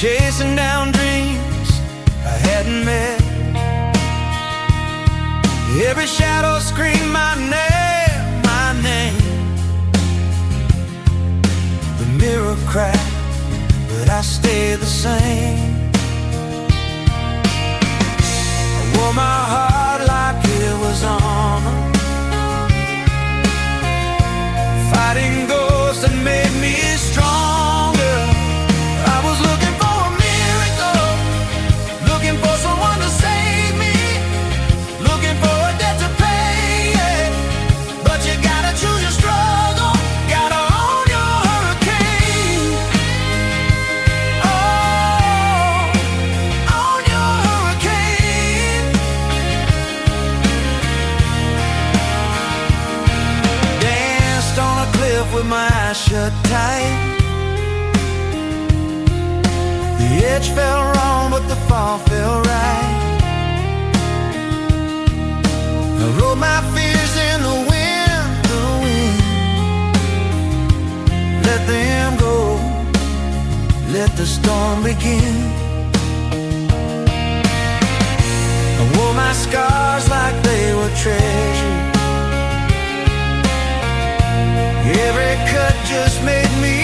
chasing down dreams I hadn't met. Every shadow screamed my name, my name. The mirror cracked, but I stayed the same. I wore my heart like it was armor, fighting ghosts that made me stronger. I was looking for a miracle, looking for someone to save me, looking for a debt to pay, yeah. But you gotta choose your struggle, gotta own your hurricane. Oh, own your hurricane. Danced on a cliff with my eyes shut tight. The edge felt wrong, but the fall felt right. I wrote my fears in the wind, the wind. Let them go, let the storm begin. I wore my scars like they were treasure. Every cut just made me